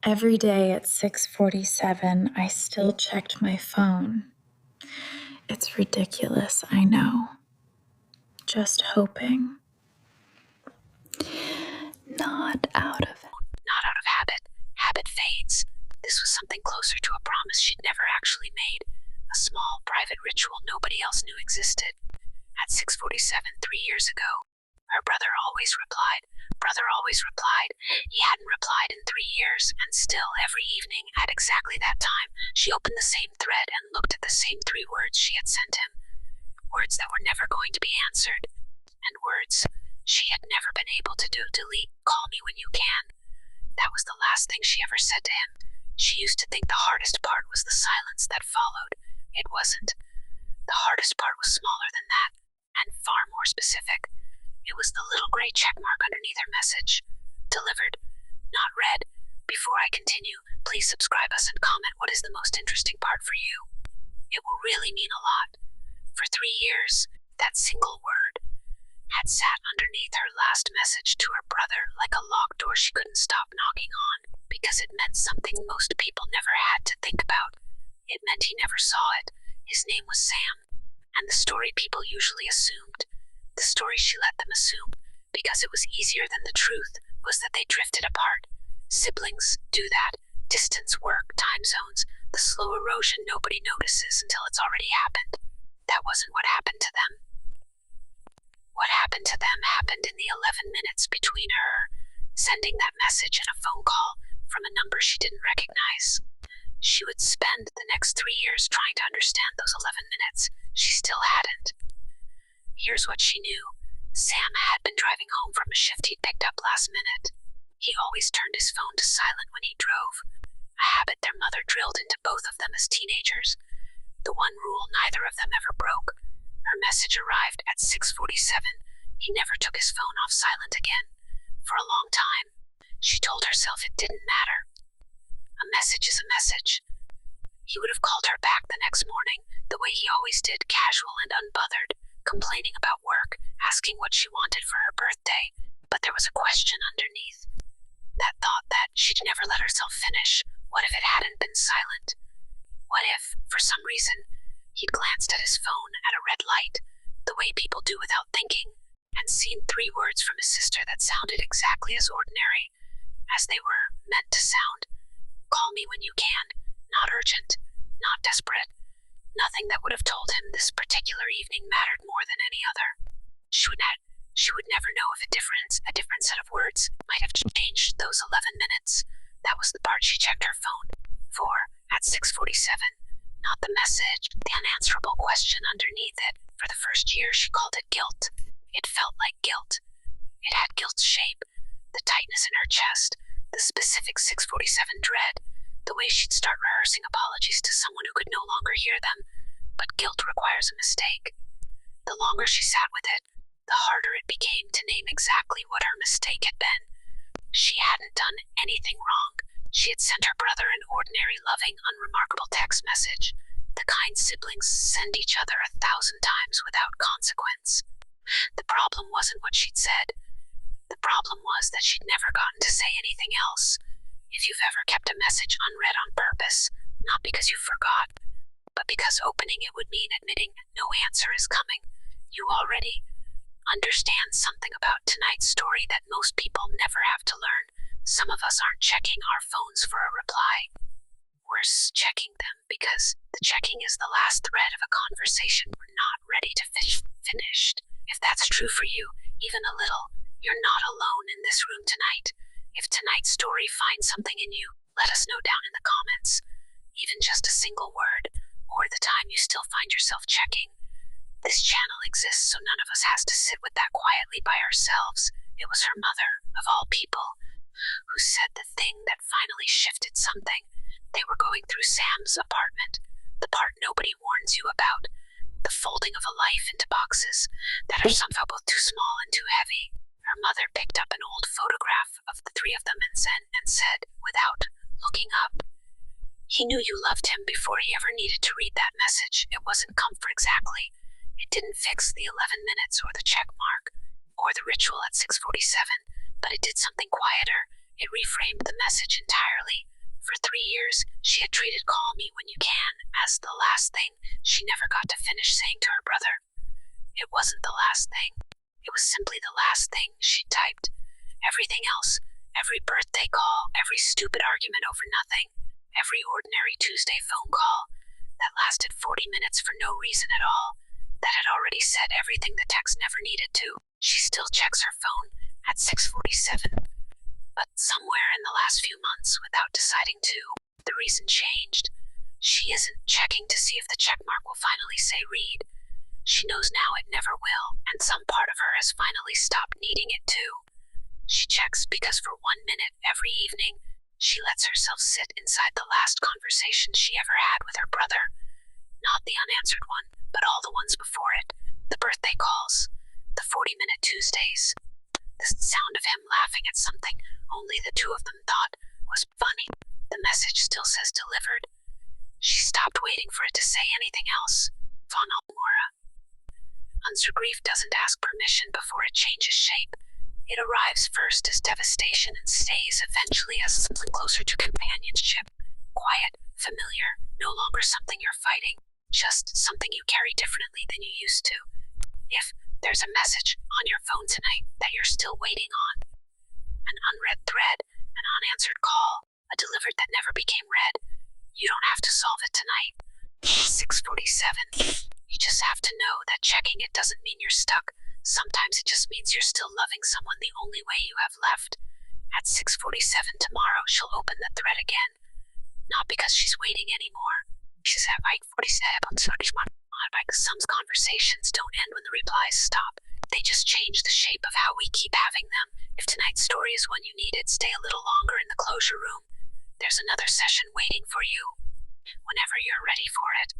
Every day at 6:47, I still checked my phone. It's ridiculous, I know. Just hoping. Not out of habit. Habit fades. This was something closer to a promise she'd never actually made. A small, private ritual nobody else knew existed. At 6:47, 3 years ago, her brother always replied. He hadn't replied in 3 years, and still, every evening, at exactly that time, she opened the same thread and looked at the same 3 words she had sent him. Words that were never going to be answered, and words she had never been able to delete. Call me when you can. That was the last thing she ever said to him. She used to think the hardest part was the silence that followed. It wasn't. The hardest part was smaller than that, and far more specific. It was the little gray checkmark underneath her message. Delivered, not read. Before I continue, please subscribe us and comment what is the most interesting part for you. It will really mean a lot. For 3 years, that single word had sat underneath her last message to her brother like a locked door she couldn't stop knocking on, because it meant something most people never had to think about. It meant he never saw it. His name was Sam, and the story people usually assumed, the story she let them assume, because it was easier than the truth, was that they drifted apart. Siblings do that. Distance, work, time zones, the slow erosion nobody notices until it's already happened. That wasn't what happened to them. What happened to them happened in the 11 minutes between her sending that message and a phone call from a number she didn't recognize. She would spend the next 3 years trying to understand those 11 minutes. She still hadn't. Here's what she knew. Sam had been driving home from a shift he'd picked up last minute. He always turned his phone to silent when he drove, a habit their mother drilled into both of them as teenagers. The one rule neither of them ever broke. Her message arrived at 6:47. He never took his phone off silent again. For a long time, she told herself it didn't matter. A message is a message. He would have called her back the next morning, the way he always did, casual and unbothered, complaining about work, asking what she wanted for her birthday. But there was a question underneath. That thought that she'd never let herself finish. What if it hadn't been silent? What if, for some reason, he'd glanced at his phone at a red light, the way people do without thinking, and seen 3 words from his sister that sounded exactly as ordinary as they were meant to sound. Call me when you can. Not urgent, not desperate. Nothing that would have told him this particular evening mattered more than any other. She would never know if a different set of words might have changed those 11 minutes. That was the part she checked her phone for at 6:47. Not the message, the unanswerable question underneath it. For the first year, she called it guilt. It felt like guilt. It had guilt's shape, the tightness in her chest, the specific 6:47 dread, the way she'd start rehearsing apologies to someone who could no longer hear them. But guilt requires a mistake. The longer she sat with it, the harder it became to name exactly what her mistake had been. She hadn't done anything wrong. She had sent her brother an ordinary, loving, unremarkable text message, the kind siblings send each other 1,000 times without consequence. The problem wasn't what she'd said. The problem was that she'd never gotten to say anything else. If you've ever kept a message unread on purpose, not because you forgot, but because opening it would mean admitting no answer is coming, you already understand something about tonight's story that most people never have to learn. Some of us aren't checking our phones for a reply. We're checking them because the checking is the last thread of a conversation we're not ready to finish. If that's true for you, even a little, you're not alone in this room tonight. If tonight's story finds something in you, let us know down in the comments. Even just a single word, or the time you still find yourself checking. This channel exists so none of us has to sit with that quietly by ourselves. It was her mother, of all people, who said the thing that finally shifted something. They were going through Sam's apartment, the part nobody warns you about, the folding of a life into boxes that are somehow both too small and too heavy. Her mother picked up an old photograph of the 3 of them and said, without looking up, "He knew you loved him before he ever needed to read that message. It wasn't comfort exactly. It didn't fix the 11 minutes or the check mark or the ritual at 6:47, but it did something quieter. It reframed the message entirely. years, she had treated "call me when you can" as the last thing she never got to finish saying to her brother. It wasn't the last thing. It was simply the last thing she'd typed. Everything else, every birthday call, every stupid argument over nothing, every ordinary Tuesday phone call that lasted 40 minutes for no reason at all, that had already said everything the text never needed to. She still checks her phone at 6:47. But somewhere in the last few months, without deciding to, the reason changed. She isn't checking to see if the checkmark will finally say read. She knows now it never will, and some part of her has finally stopped needing it too. She checks because for 1 minute every evening, she lets herself sit inside the last conversation she ever had with her brother. Not the unanswered one, but all the ones before it. The birthday calls, the 40-minute Tuesdays. The sound of him laughing at something only the two of them thought was funny. The message still says delivered. She stopped waiting for it to say anything else. Von Almora. Unser grief doesn't ask permission before it changes shape. It arrives first as devastation and stays eventually as something closer to companionship. Quiet, familiar, no longer something you're fighting, just something you carry differently than you used to. If there's a message on your phone tonight that you're still waiting on, an unread thread, an unanswered call, a delivered that never became read, you don't have to solve it tonight. 6:47. You just have to know that checking it doesn't mean you're stuck. Sometimes it just means you're still loving someone the only way you have left. At 6:47 tomorrow, she'll open the thread again. Not because she's waiting anymore. She's at 47. Some conversations don't end when the replies stop. They just change the shape of how we keep having them. If tonight's story is one you needed, stay a little longer in the closure room. There's another session waiting for you. Whenever you're ready for it.